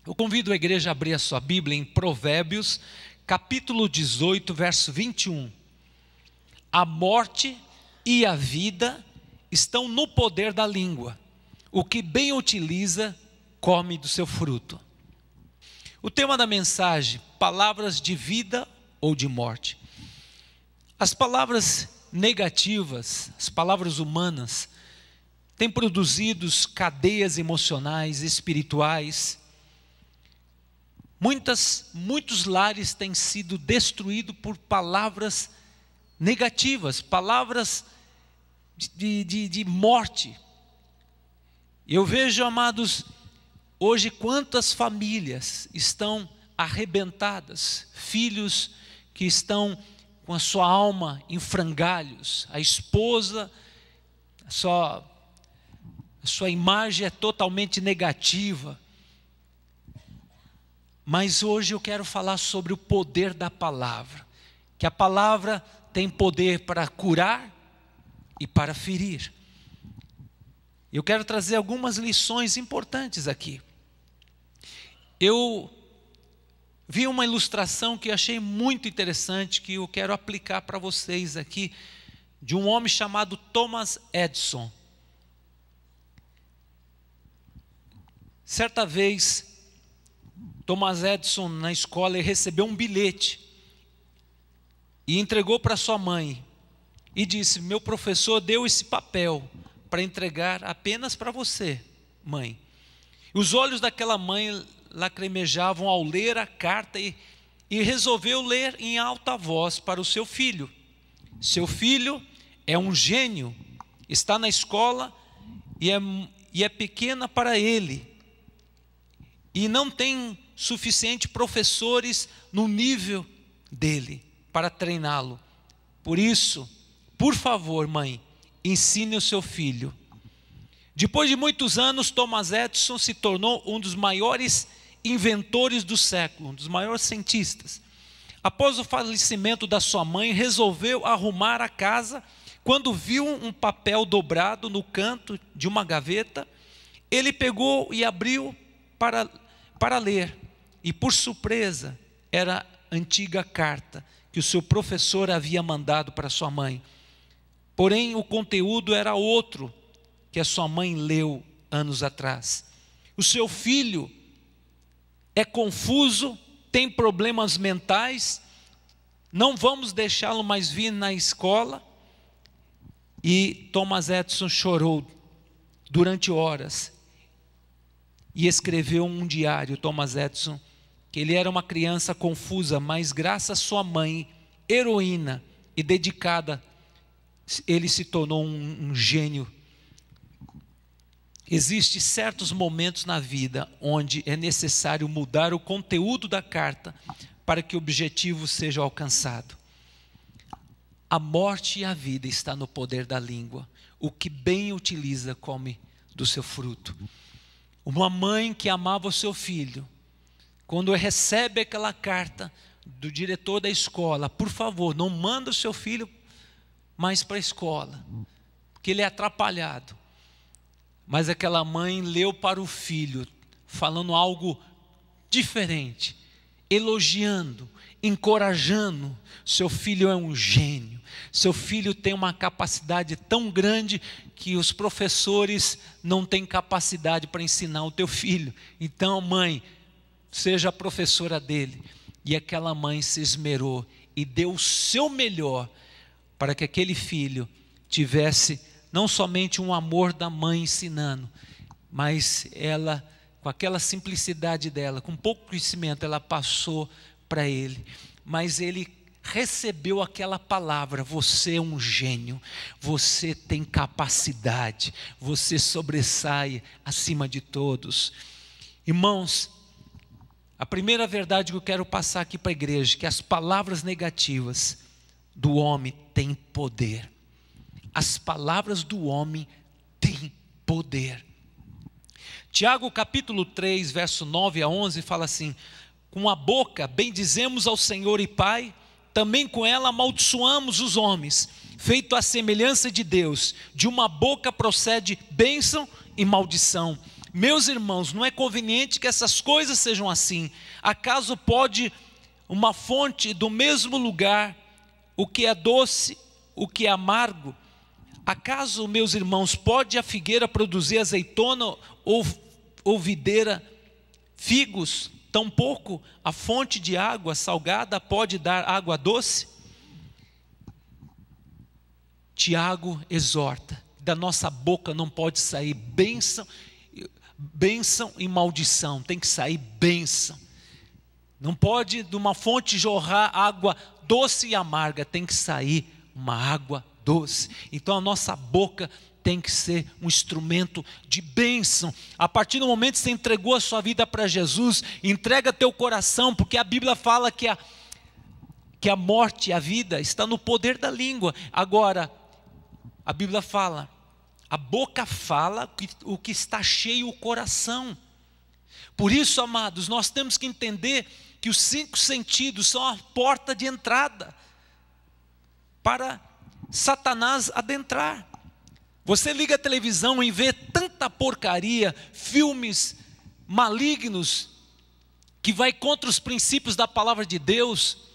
Eu convido a igreja a abrir a sua Bíblia em Provérbios, capítulo 18, verso 21. A morte e a vida estão no poder da língua. O que bem utiliza, come do seu fruto. O tema da mensagem: palavras de vida ou de morte. As palavras negativas, as palavras humanas, têm produzido cadeias emocionais, espirituais. Muitos lares têm sido destruídos por palavras negativas, palavras de morte. Eu vejo, amados, hoje quantas famílias estão arrebentadas, filhos que estão com a sua alma em frangalhos, a esposa, a sua imagem é totalmente negativa. Mas hoje eu quero falar sobre o poder da palavra, que a palavra tem poder para curar e para ferir. Eu quero trazer algumas lições importantes aqui. Eu vi uma ilustração que achei muito interessante, que eu quero aplicar para vocês aqui, de um homem chamado Thomas Edison. Certa vez, Thomas Edison, na escola, ele recebeu um bilhete e entregou para sua mãe e disse: meu professor deu esse papel para entregar apenas para você, mãe. E os olhos daquela mãe lacrimejavam ao ler a carta e resolveu ler em alta voz para o seu filho. Seu filho é um gênio, está na escola e é pequena para ele, e não tem suficiente professores no nível dele para treiná-lo. Por isso, por favor, mãe, ensine o seu filho. Depois de muitos anos, Thomas Edison se tornou um dos maiores inventores do século, um dos maiores cientistas. Após o falecimento da sua mãe, resolveu arrumar a casa. Quando viu um papel dobrado no canto de uma gaveta, ele pegou e abriu para ler. E por surpresa, era a antiga carta que o seu professor havia mandado para sua mãe. Porém, o conteúdo era outro que a sua mãe leu anos atrás. O seu filho é confuso, tem problemas mentais, não vamos deixá-lo mais vir na escola. E Thomas Edison chorou durante horas e escreveu um diário, Thomas Edison, que ele era uma criança confusa, mas graças à sua mãe, heroína e dedicada, ele se tornou um gênio. Existem certos momentos na vida onde é necessário mudar o conteúdo da carta para que o objetivo seja alcançado. A morte e a vida está no poder da língua. O que bem utiliza, come do seu fruto. Uma mãe que amava o seu filho, quando recebe aquela carta do diretor da escola: por favor, não manda o seu filho mais para a escola, porque ele é atrapalhado. Mas aquela mãe leu para o filho, falando algo diferente, elogiando, encorajando. Seu filho é um gênio, seu filho tem uma capacidade tão grande que os professores não têm capacidade para ensinar o teu filho. Então, mãe, seja a professora dele. E aquela mãe se esmerou e deu o seu melhor para que aquele filho tivesse não somente um amor da mãe ensinando, mas ela, com aquela simplicidade dela, com pouco conhecimento, ela passou para ele. Mas ele recebeu aquela palavra: você é um gênio, você tem capacidade, você sobressai acima de todos. Irmãos, a primeira verdade que eu quero passar aqui para a igreja, que as palavras negativas do homem têm poder. As palavras do homem têm poder. Tiago capítulo 3, verso 9 a 11 fala assim: com a boca bendizemos ao Senhor e Pai, também com ela amaldiçoamos os homens, feito à semelhança de Deus. De uma boca procede bênção e maldição. Meus irmãos, não é conveniente que essas coisas sejam assim. Acaso pode uma fonte do mesmo lugar, o que é doce, o que é amargo? Acaso, meus irmãos, pode a figueira produzir azeitona ou videira figos? Tampouco a fonte de água salgada pode dar água doce? Tiago exorta, da nossa boca não pode sair bênção e maldição, tem que sair bênção. Não pode de uma fonte jorrar água doce e amarga, tem que sair uma água doce. Então a nossa boca tem que ser um instrumento de bênção. A partir do momento que você entregou a sua vida para Jesus, entrega teu coração, porque a Bíblia fala que a morte e a vida está no poder da língua. Agora, a Bíblia fala, a boca fala o que está cheio o coração. Por isso, amados, nós temos que entender que os 5 sentidos são a porta de entrada para Satanás adentrar. Você liga a televisão e vê tanta porcaria, filmes malignos, que vai contra os princípios da palavra de Deus,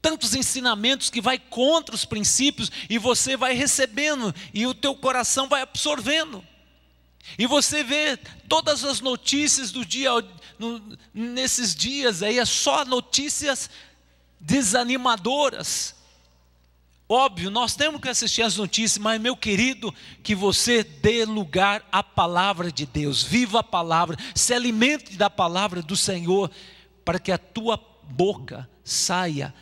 tantos ensinamentos que vai contra os princípios, e você vai recebendo, e o teu coração vai absorvendo. E você vê todas as notícias do dia, nesses dias aí, é só notícias desanimadoras. Óbvio, nós temos que assistir as notícias, mas meu querido, que você dê lugar à palavra de Deus, viva a palavra, se alimente da palavra do Senhor, para que a tua boca saia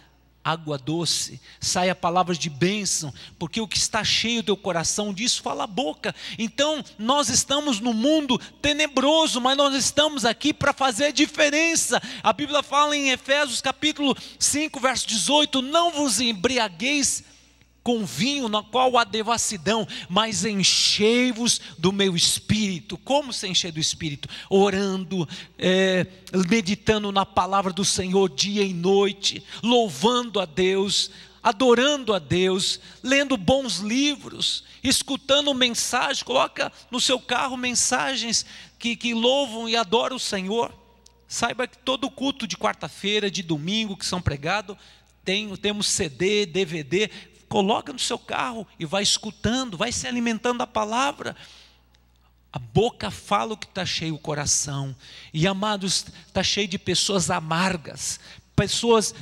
água doce, saia palavras de bênção, porque o que está cheio do teu coração, disso fala a boca. Então nós estamos no mundo tenebroso, mas nós estamos aqui para fazer a diferença. A Bíblia fala em Efésios capítulo 5, verso 18, não vos embriagueis com vinho na qual há devassidão, mas enchei-vos do meu Espírito. Como se encher do Espírito? Orando, meditando na palavra do Senhor dia e noite, louvando a Deus, adorando a Deus, lendo bons livros, escutando mensagens. Coloca no seu carro mensagens que louvam e adoram o Senhor. Saiba que todo culto de quarta-feira, de domingo que são pregados, temos CD, DVD. Coloca no seu carro e vai escutando, vai se alimentando da palavra. A boca fala o que está cheio o coração. E amados, está cheio de pessoas amargas, pessoas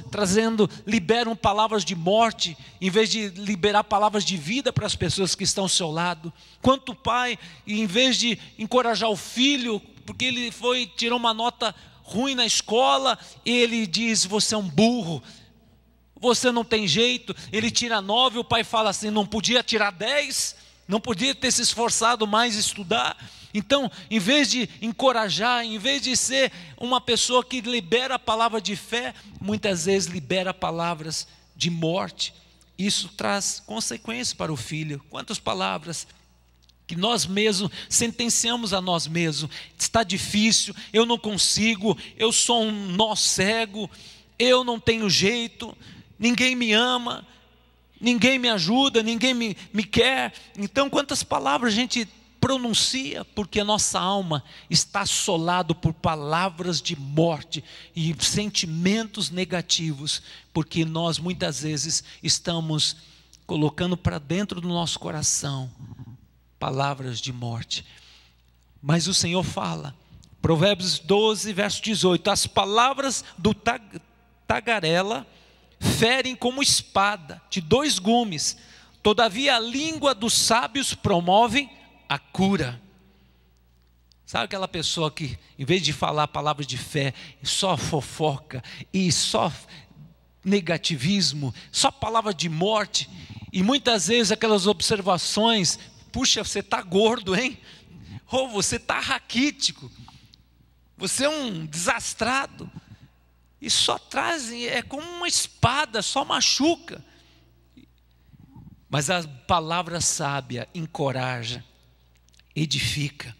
liberam palavras de morte, em vez de liberar palavras de vida para as pessoas que estão ao seu lado. Quanto pai, em vez de encorajar o filho, porque ele tirou uma nota ruim na escola, ele diz, você é um burro, você não tem jeito. Ele tira 9, o pai fala assim, não podia tirar 10, não podia ter se esforçado mais em estudar. Então, em vez de encorajar, em vez de ser uma pessoa que libera a palavra de fé, muitas vezes libera palavras de morte. Isso traz consequências para o filho. Quantas palavras que nós mesmos sentenciamos a nós mesmos. Está difícil, eu não consigo, eu sou um nó cego, eu não tenho jeito, ninguém me ama, ninguém me ajuda, ninguém me quer. Então quantas palavras a gente pronuncia, porque a nossa alma está assolada por palavras de morte e sentimentos negativos, porque nós muitas vezes estamos colocando para dentro do nosso coração palavras de morte. Mas o Senhor fala, Provérbios 12, verso 18, as palavras do tagarela ferem como espada de 2 gumes, todavia a língua dos sábios promove a cura. Sabe aquela pessoa que, em vez de falar palavras de fé, só fofoca e só negativismo, só palavra de morte, e muitas vezes aquelas observações, puxa, você está gordo, hein? Ou você está raquítico, você é um desastrado, e só trazem, é como uma espada, só machuca. Mas a palavra sábia encoraja, edifica.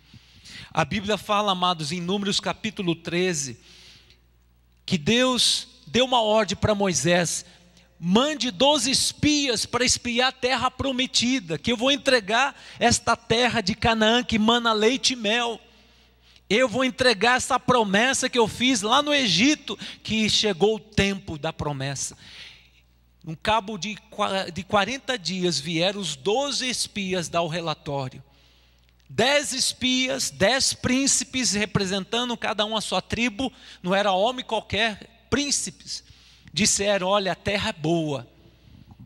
A Bíblia fala, amados, em Números capítulo 13, que Deus deu uma ordem para Moisés: mande 12 espias para espiar a terra prometida, que eu vou entregar esta terra de Canaã que mana leite e mel. Eu vou entregar essa promessa que eu fiz lá no Egito, que chegou o tempo da promessa. No cabo de 40 dias vieram os 12 espias dar o relatório. 10 espias, 10 príncipes, representando cada um a sua tribo, não era homem qualquer, príncipes. Disseram: olha, a terra é boa,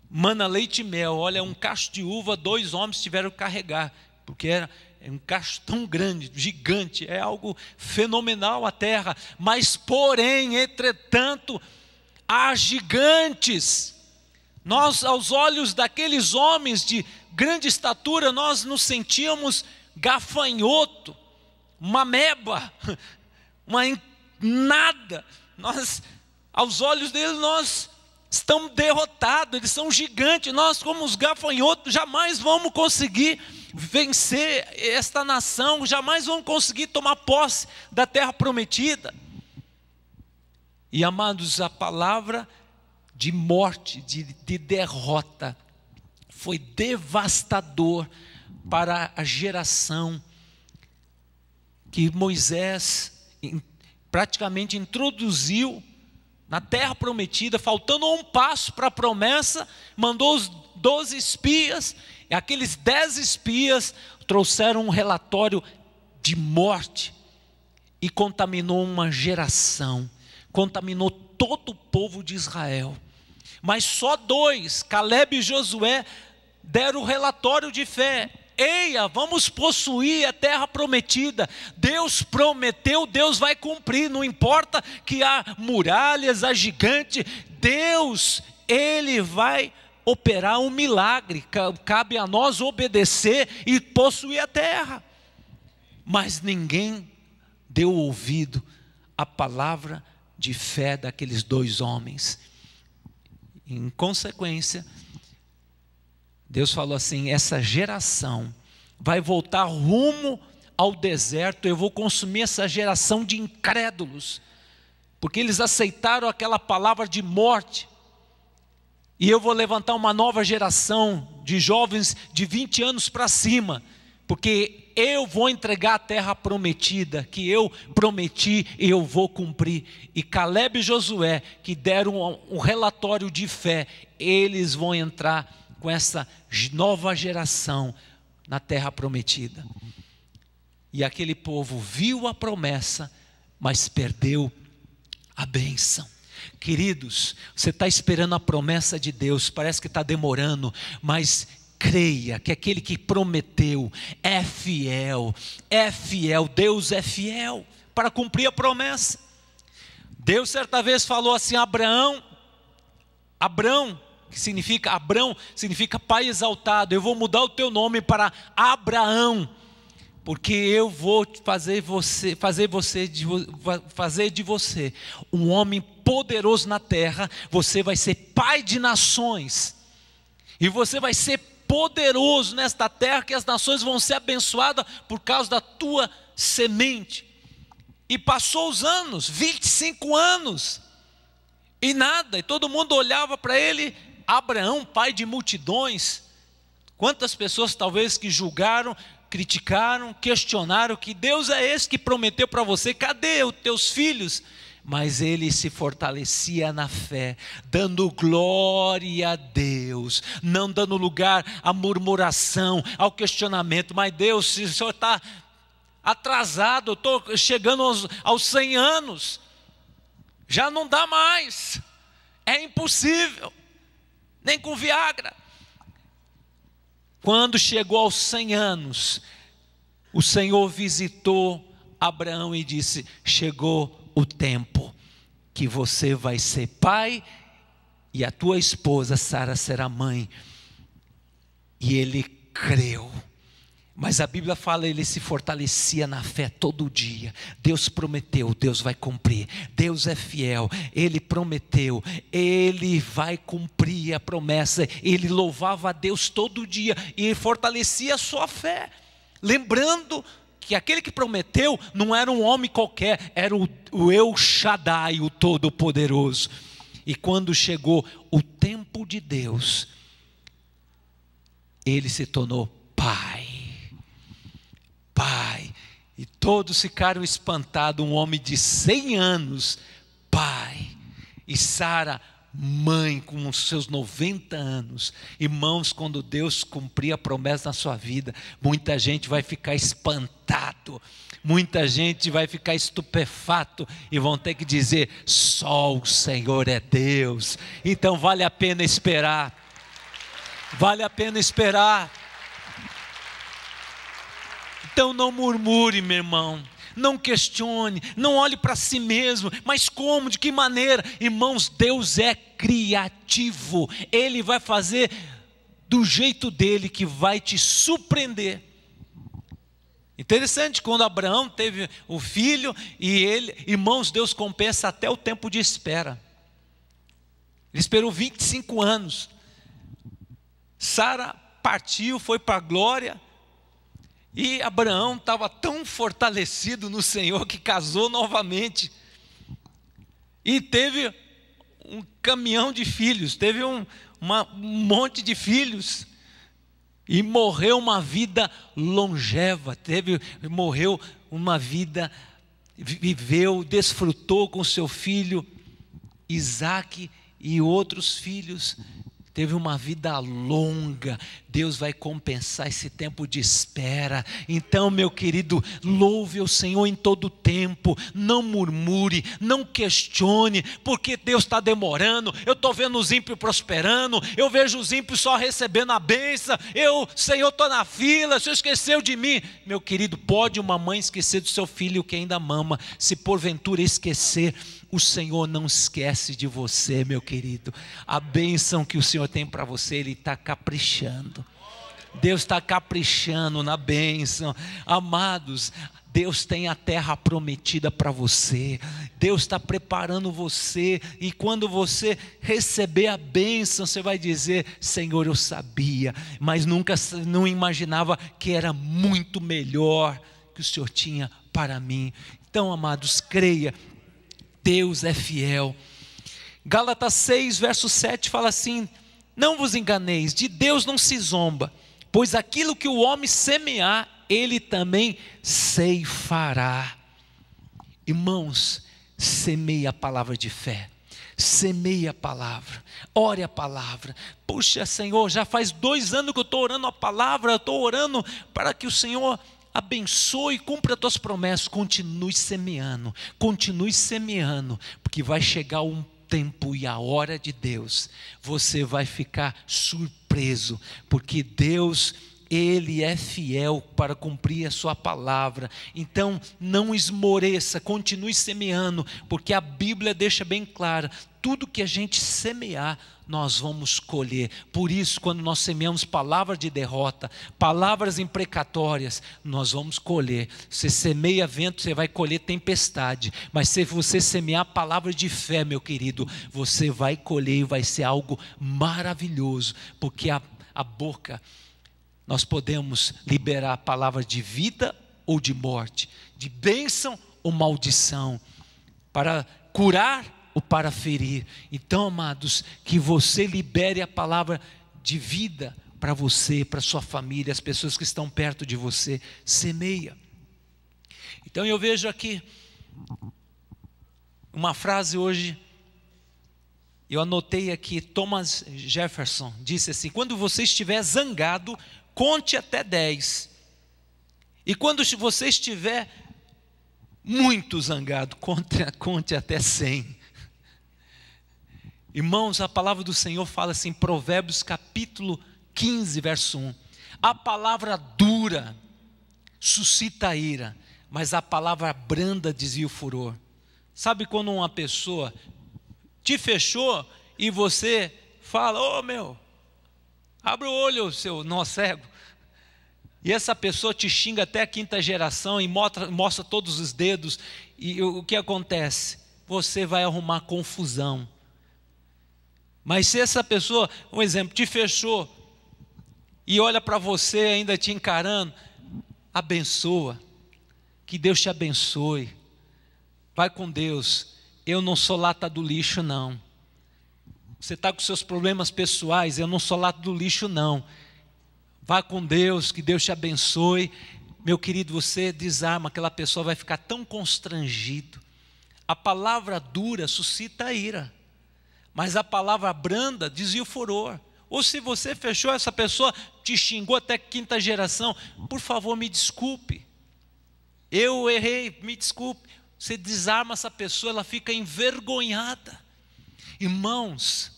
mana leite e mel. Olha, um cacho de uva, 2 homens tiveram que carregar, porque era um cacho tão grande, gigante, é algo fenomenal a terra. Mas porém, entretanto, há gigantes. Nós, aos olhos daqueles homens de grande estatura, nós nos sentíamos gafanhoto, uma ameba, nada. Nós, aos olhos deles, nós estamos derrotados, eles são gigantes. Nós, como os gafanhotos, jamais vamos conseguir vencer esta nação, jamais vamos conseguir tomar posse da terra prometida. E amados, a palavra de morte, de derrota, foi devastador para a geração que Moisés praticamente introduziu na terra prometida, faltando um passo para a promessa. Mandou os 12 espias, e aqueles 10 espias trouxeram um relatório de morte, e contaminou uma geração, contaminou todo o povo de Israel. Mas só 2, Caleb e Josué, deram o relatório de fé. Eia, vamos possuir a terra prometida. Deus prometeu, Deus vai cumprir. Não importa que há muralhas, há gigante, Deus, Ele vai operar um milagre. Cabe a nós obedecer e possuir a terra. Mas ninguém deu ouvido à palavra de fé daqueles 2 homens. Em consequência, Deus falou assim: essa geração vai voltar rumo ao deserto. Eu vou consumir essa geração de incrédulos, porque eles aceitaram aquela palavra de morte. E eu vou levantar uma nova geração de jovens de 20 anos para cima, porque eu vou entregar a terra prometida, que eu prometi e eu vou cumprir. E Caleb e Josué, que deram um relatório de fé, eles vão entrar com essa nova geração na terra prometida. E aquele povo viu a promessa, mas perdeu a bênção. Queridos, você está esperando a promessa de Deus, parece que está demorando, mas creia que aquele que prometeu é fiel, Deus é fiel para cumprir a promessa. Deus certa vez falou assim a Abraão, que significa Abrão, significa pai exaltado: eu vou mudar o teu nome para Abraão, porque eu vou fazer de você um homem poderoso na terra. Você vai ser pai de nações, e você vai ser poderoso nesta terra, que as nações vão ser abençoadas por causa da tua semente. E passou os anos, 25 anos, e nada, e todo mundo olhava para ele: Abraão, pai de multidões. Quantas pessoas talvez que julgaram, criticaram, questionaram: que Deus é esse que prometeu para você? Cadê os teus filhos? Mas ele se fortalecia na fé, dando glória a Deus, não dando lugar à murmuração, ao questionamento. Mas Deus, se o Senhor está atrasado, eu estou chegando aos 100 anos, já não dá mais, é impossível, nem com Viagra. Quando chegou aos 100 anos, o Senhor visitou Abraão e disse: chegou o tempo que você vai ser pai e a tua esposa Sara será mãe. E ele creu. Mas a Bíblia fala, ele se fortalecia na fé todo dia. Deus prometeu, Deus vai cumprir. Deus é fiel, Ele prometeu, Ele vai cumprir a promessa. Ele louvava a Deus todo dia e fortalecia a sua fé, lembrando que aquele que prometeu não era um homem qualquer, era o El Shaddai, o Todo-Poderoso. E quando chegou o tempo de Deus, ele se tornou pai. E todos ficaram espantados, um homem de 100 anos, pai, e Sara, mãe, com os seus 90 anos. Irmãos, quando Deus cumprir a promessa na sua vida, muita gente vai ficar espantado, muita gente vai ficar estupefato, e vão ter que dizer, só o Senhor é Deus. Então vale a pena esperar, vale a pena esperar. Então não murmure, meu irmão, não questione, não olhe para si mesmo, mas como, de que maneira? Irmãos, Deus é criativo, Ele vai fazer do jeito dele, que vai te surpreender. Interessante, quando Abraão teve o filho, e ele, irmãos, Deus compensa até o tempo de espera. Ele esperou 25 anos, Sara partiu, foi para a glória, e Abraão estava tão fortalecido no Senhor que casou novamente. E teve um caminhão de filhos, teve um monte de filhos. E morreu uma vida longeva, morreu uma vida, viveu, desfrutou com seu filho Isaque e outros filhos. Teve uma vida longa. Deus vai compensar esse tempo de espera. Então, meu querido, louve o Senhor em todo o tempo, não murmure, não questione, porque Deus está demorando. Eu estou vendo os ímpios prosperando, eu vejo os ímpios só recebendo a bênção, Senhor, estou na fila, o Senhor esqueceu de mim. Meu querido, pode uma mãe esquecer do seu filho que ainda mama? Se porventura esquecer, o Senhor não esquece de você, meu querido. A bênção que o Senhor tem para você, Ele está caprichando. Deus está caprichando na bênção. Amados, Deus tem a terra prometida para você. Deus está preparando você. E quando você receber a bênção, você vai dizer, Senhor, eu sabia, mas não imaginava que era muito melhor que o Senhor tinha para mim. Então, amados, creia, Deus é fiel. Gálatas 6, verso 7 fala assim: não vos enganeis, de Deus não se zomba, pois aquilo que o homem semear, ele também ceifará. Irmãos, semeie a palavra de fé, semeie a palavra, ore a palavra. Puxa, Senhor, já faz 2 anos que eu estou orando a palavra, eu estou orando para que o Senhor abençoe e cumpra as tuas promessas. Continue semeando, porque vai chegar um tempo e a hora de Deus, você vai ficar surpreso, porque Deus, Ele é fiel para cumprir a sua palavra. Então não esmoreça, continue semeando, porque a Bíblia deixa bem claro, tudo que a gente semear, nós vamos colher. Por isso, quando nós semeamos palavras de derrota, palavras imprecatórias, nós vamos colher. Você semeia vento, você vai colher tempestade. Mas se você semear palavras de fé, meu querido, você vai colher e vai ser algo maravilhoso. Porque a boca, nós podemos liberar palavras de vida ou de morte, de bênção ou maldição, para curar ou para ferir. Então, amados, que você libere a palavra de vida para você, para sua família, as pessoas que estão perto de você. Semeia. Então eu vejo aqui uma frase hoje, eu anotei aqui, Thomas Jefferson disse assim: quando você estiver zangado, conte até 10, e quando você estiver muito zangado, conte até 100. Irmãos, a palavra do Senhor fala assim, Provérbios capítulo 15, verso 1. A palavra dura suscita a ira, mas a palavra branda desvia o furor. Sabe quando uma pessoa te fechou e você fala, ô meu, abre o olho, seu nó cego. E essa pessoa te xinga até a 5ª geração e mostra todos os dedos. E o que acontece? Você vai arrumar confusão. Mas se essa pessoa, um exemplo, te fechou e olha para você ainda te encarando, abençoa, que Deus te abençoe, vai com Deus. Eu não sou lata do lixo não. Você está com seus problemas pessoais, eu não sou lata do lixo não. Vá com Deus, que Deus te abençoe. meu querido, você desarma, aquela pessoa vai ficar tão constrangido. A palavra dura suscita a ira, mas a palavra branda desvia o furor. Ou se você fechou, essa pessoa te xingou até quinta geração, por favor me desculpe, eu errei, me desculpe. Você desarma essa pessoa, ela fica envergonhada. Irmãos,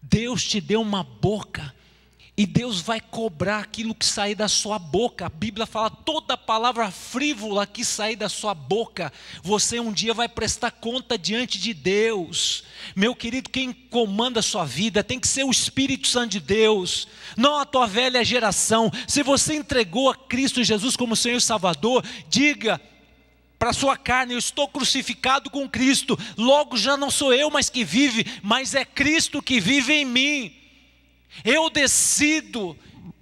Deus te deu uma boca, e Deus vai cobrar aquilo que sair da sua boca. A Bíblia fala, toda palavra frívola que sair da sua boca, você um dia vai prestar conta diante de Deus. Meu querido, quem comanda a sua vida tem que ser o Espírito Santo de Deus, não a tua velha geração. Se você entregou a Cristo Jesus como Senhor e Salvador, diga para a sua carne, eu estou crucificado com Cristo, logo já não sou eu mais que vive, mas é Cristo que vive em mim. Eu decido,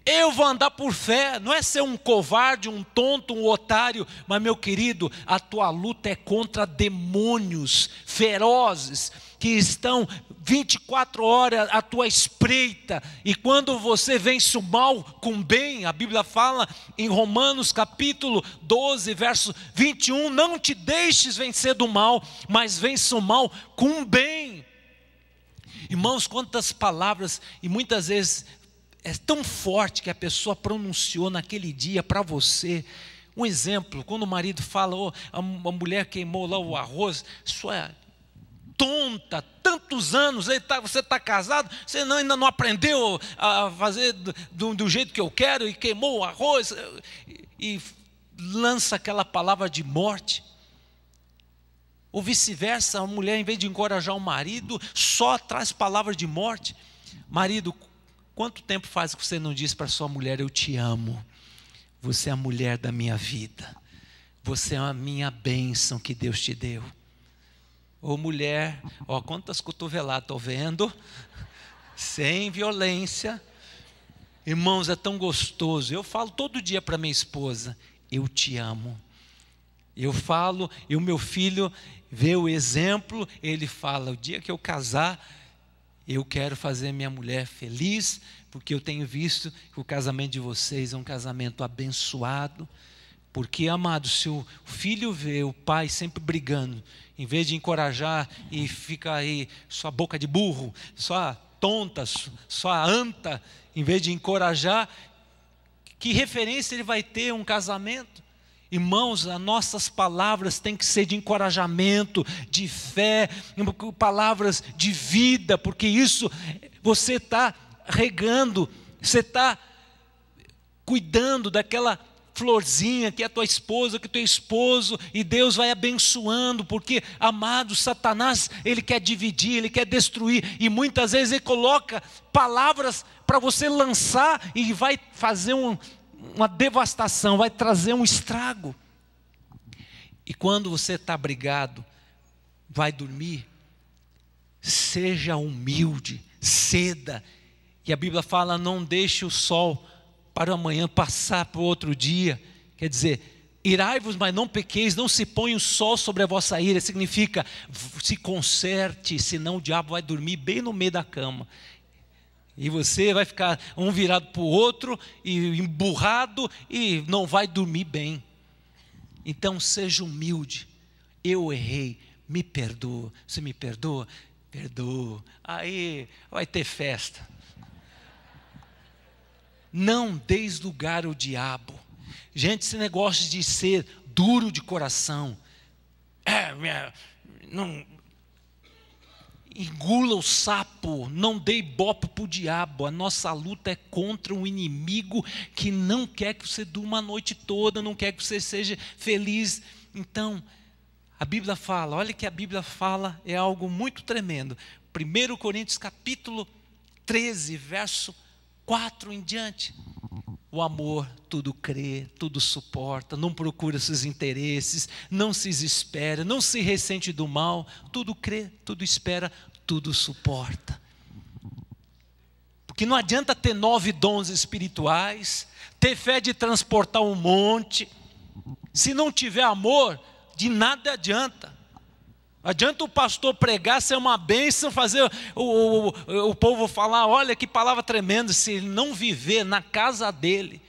eu vou andar por fé, não é ser um covarde, um tonto, um otário, mas meu querido, a tua luta é contra demônios ferozes, que estão 24 horas à tua espreita, e quando você vence o mal com bem, a Bíblia fala em Romanos capítulo 12, verso 21, não te deixes vencer do mal, mas vence o mal com bem. Irmãos, quantas palavras, e muitas vezes é tão forte que a pessoa pronunciou naquele dia para você. Um exemplo, quando o marido fala, oh, a mulher queimou lá o arroz, sua tonta, tantos anos, você está casado, você ainda não aprendeu a fazer do jeito que eu quero, e queimou o arroz, e lança aquela palavra de morte. Ou vice-versa, a mulher, em vez de encorajar o marido, só traz palavras de morte. Marido, quanto tempo faz que você não diz para sua mulher, eu te amo, você é a mulher da minha vida, você é a minha bênção que Deus te deu. Ou mulher, ó, quantas cotoveladas, estou vendo, sem violência. Irmãos, é tão gostoso. Eu falo todo dia para minha esposa, eu te amo. Eu falo, e o meu filho vê o exemplo, ele fala, o dia que eu casar, eu quero fazer minha mulher feliz, porque eu tenho visto que o casamento de vocês é um casamento abençoado. Porque, amado, se o filho vê o pai sempre brigando, em vez de encorajar, e fica aí só boca de burro, só tonta, só anta, em vez de encorajar, que referência ele vai ter um casamento? Irmãos, as nossas palavras têm que ser de encorajamento, de fé, palavras de vida, porque isso você está regando, você está cuidando daquela florzinha que é a tua esposa, que é o teu esposo, e Deus vai abençoando, porque, amado, Satanás, ele quer dividir, ele quer destruir, e muitas vezes ele coloca palavras para você lançar, e vai fazer uma devastação, vai trazer um estrago. E quando você está brigado, vai dormir, seja humilde, ceda, e a Bíblia fala, não deixe o sol para amanhã passar para o outro dia. Quer dizer, irai-vos, mas não pequeis, não se ponha o sol sobre a vossa ira. Significa, se conserte, senão o diabo vai dormir bem no meio da cama, e você vai ficar um virado para o outro, e emburrado, e não vai dormir bem. Então seja humilde, eu errei, me perdoa, você me perdoa? Perdoa, aí vai ter festa. Não deis lugar ao diabo. Gente, esse negócio de ser duro de coração, não engula o sapo, não dê ibope para o diabo. A nossa luta é contra um inimigo que não quer que você durma a noite toda, não quer que você seja feliz. Então, a Bíblia fala, olha que a Bíblia fala, é algo muito tremendo. 1 Coríntios capítulo 13, verso 4 em diante. O amor tudo crê, tudo suporta, não procura seus interesses, não se desespera, não se ressente do mal, tudo crê, tudo espera, tudo suporta. Porque não adianta ter 9 dons espirituais, ter fé de transportar um monte, se não tiver amor, de nada adianta. Adianta o pastor pregar, ser uma bênção, fazer o povo falar, olha que palavra tremenda, se ele não viver na casa dele,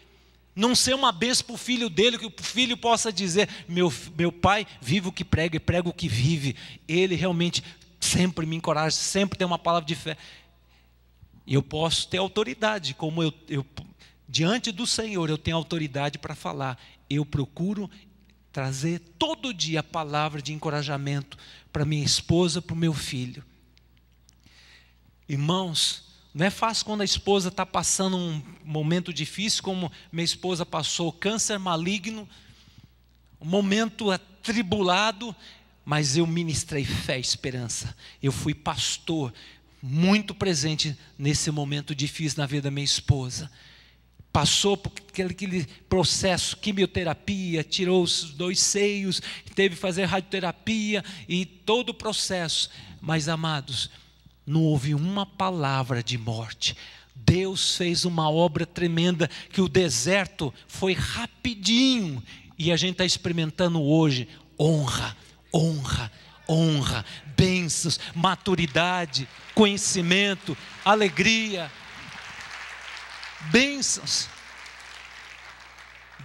Não ser uma bênção para o filho dele, que o filho possa dizer: meu pai vive o que prega e prega o que vive. Ele realmente sempre me encoraja, sempre tem uma palavra de fé. E eu posso ter autoridade, como eu diante do Senhor eu tenho autoridade para falar. Eu procuro trazer todo dia a palavra de encorajamento para minha esposa, para o meu filho. Irmãos, não é fácil quando a esposa está passando um momento difícil, como minha esposa passou, câncer maligno, um momento atribulado, mas eu ministrei fé e esperança. Eu fui pastor, muito presente nesse momento difícil na vida da minha esposa. Passou por aquele processo, quimioterapia, tirou os 2 seios, teve que fazer radioterapia e todo o processo. Mas, amados, não houve uma palavra de morte. Deus fez uma obra tremenda, que o deserto foi rapidinho. E a gente está experimentando hoje honra, honra, honra, bênçãos, maturidade, conhecimento, alegria. Bênçãos.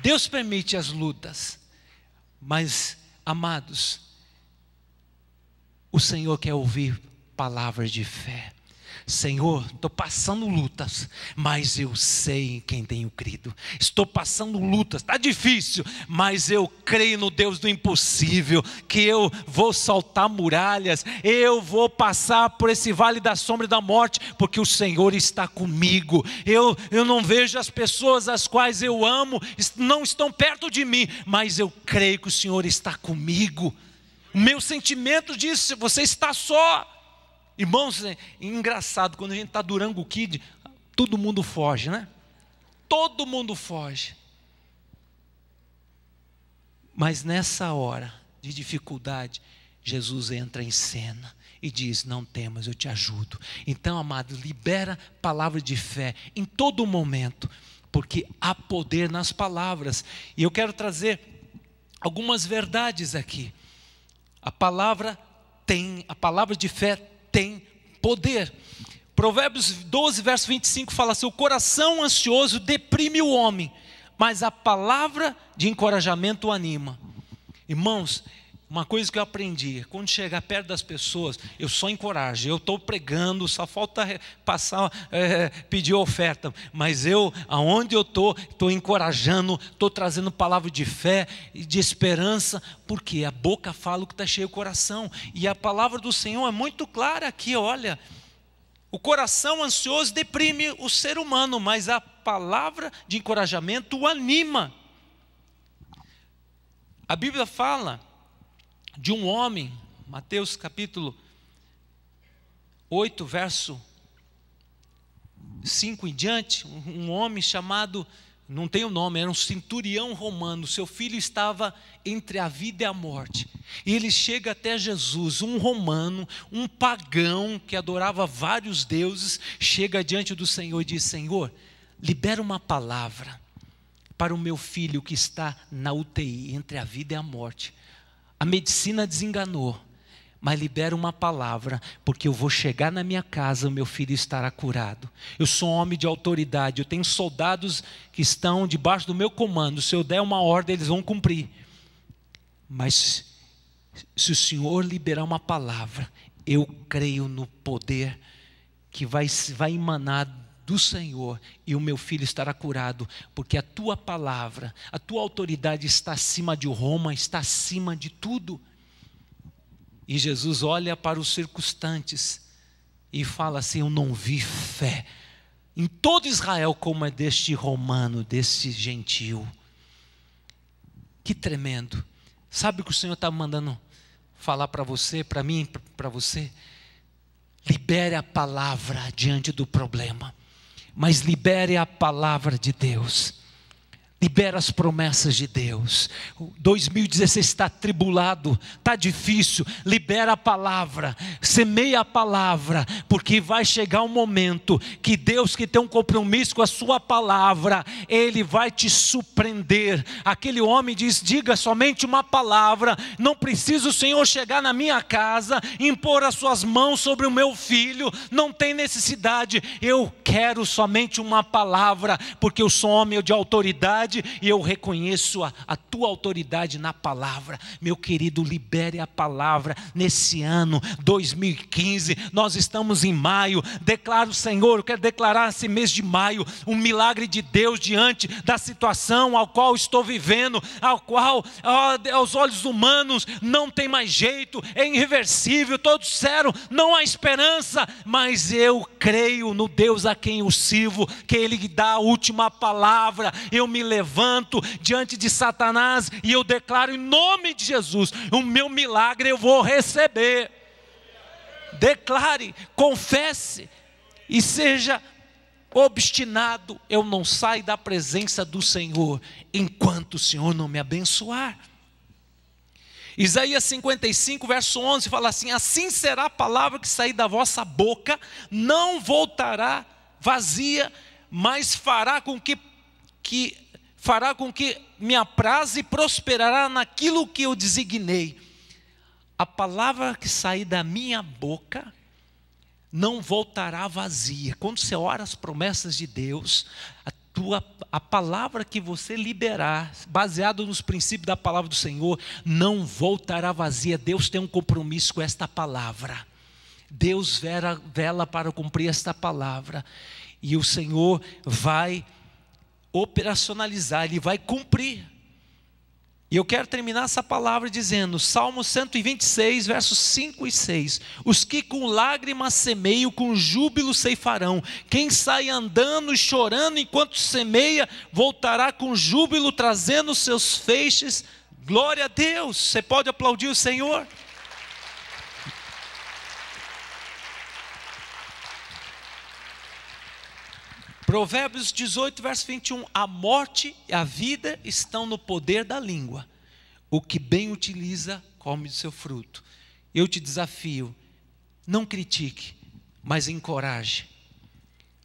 Deus permite as lutas, mas, amados, o Senhor quer ouvir palavras de fé. Senhor, estou passando lutas, mas eu sei em quem tenho crido. Estou passando lutas, está difícil, mas eu creio no Deus do impossível, que eu vou saltar muralhas, eu vou passar por esse vale da sombra e da morte, porque o Senhor está comigo. Eu não vejo as pessoas as quais eu amo, não estão perto de mim, mas eu creio que o Senhor está comigo. O meu sentimento diz: você está só. Irmãos, é engraçado, quando a gente está Durango Kid, todo mundo foge, né? Todo mundo foge. Mas nessa hora de dificuldade, Jesus entra em cena e diz: não temas, eu te ajudo. Então, amados, libera palavra de fé em todo momento, porque há poder nas palavras. E eu quero trazer algumas verdades aqui. A palavra de fé tem poder. Provérbios 12, verso 25 fala assim: o coração ansioso deprime o homem, mas a palavra de encorajamento o anima. Irmãos, uma coisa que eu aprendi: quando chegar perto das pessoas, eu só encorajo. Eu estou pregando, só falta passar, pedir oferta, mas aonde eu estou encorajando, estou trazendo palavra de fé e de esperança, porque a boca fala o que está cheio o coração. E a palavra do Senhor é muito clara aqui. Olha, o coração ansioso deprime o ser humano, mas a palavra de encorajamento o anima. A Bíblia fala de um homem, Mateus capítulo 8, verso 5 em diante, um homem chamado, não tem o nome, era um centurião romano. Seu filho estava entre a vida e a morte, e ele chega até Jesus, um romano, um pagão que adorava vários deuses, chega diante do Senhor e diz: Senhor, libera uma palavra para o meu filho que está na UTI, entre a vida e a morte. A medicina desenganou, mas libera uma palavra, porque eu vou chegar na minha casa, o meu filho estará curado. Eu sou um homem de autoridade, eu tenho soldados que estão debaixo do meu comando. Se eu der uma ordem, eles vão cumprir. Mas se o Senhor liberar uma palavra, eu creio no poder que vai emanar do Senhor, e o meu filho estará curado, porque a tua palavra, a tua autoridade está acima de Roma, está acima de tudo. E Jesus olha para os circunstantes e fala assim: eu não vi fé em todo Israel como é deste romano, deste gentil. Que tremendo. Sabe o que o Senhor está mandando falar para você, para mim, para você? Libere a palavra diante do problema, mas libere a palavra de Deus. Libera as promessas de Deus. 2016 está atribulado, está difícil. Libera a palavra, semeia a palavra, porque vai chegar um momento que Deus, que tem um compromisso com a sua palavra, Ele vai te surpreender. Aquele homem diz: diga somente uma palavra, não precisa o Senhor chegar na minha casa, impor as suas mãos sobre o meu filho, não tem necessidade. Eu quero somente uma palavra, porque eu sou homem de autoridade, autoridade e eu reconheço a tua autoridade na palavra. Meu querido, libere a palavra nesse ano 2015, nós estamos em maio. Declaro, Senhor, eu quero declarar esse mês de maio um milagre de Deus diante da situação ao qual estou vivendo, ao qual aos olhos humanos não tem mais jeito, é irreversível. Todos disseram, não há esperança, mas eu creio no Deus a quem eu sirvo, que Ele dá a última palavra. Eu me levanto diante de Satanás e eu declaro em nome de Jesus, o meu milagre eu vou receber. Declare, confesse e seja obstinado. Eu não saio da presença do Senhor enquanto o Senhor não me abençoar. Isaías 55 verso 11 fala assim: assim será a palavra que sair da vossa boca, não voltará vazia, mas fará com que me apraze e prosperará naquilo que eu designei. A palavra que sair da minha boca não voltará vazia. Quando você ora as promessas de Deus, a palavra que você liberar, baseado nos princípios da palavra do Senhor, não voltará vazia. Deus tem um compromisso com esta palavra. Deus vela para cumprir esta palavra. E o Senhor vai operacionalizar, Ele vai cumprir. E eu quero terminar essa palavra dizendo, Salmo 126, versos 5 e 6. Os que com lágrimas semeiam, com júbilo ceifarão. Quem sai andando e chorando enquanto semeia, voltará com júbilo, trazendo os seus feixes. Glória a Deus. Você pode aplaudir o Senhor? Provérbios 18, verso 21. A morte e a vida estão no poder da língua. O que bem utiliza, come do seu fruto. Eu te desafio, não critique, mas encoraje.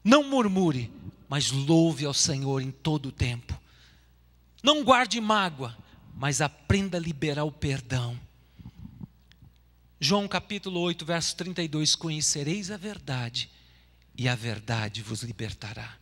Não murmure, mas louve ao Senhor em todo o tempo. Não guarde mágoa, mas aprenda a liberar o perdão. João capítulo 8, verso 32. Conhecereis a verdade, e a verdade vos libertará.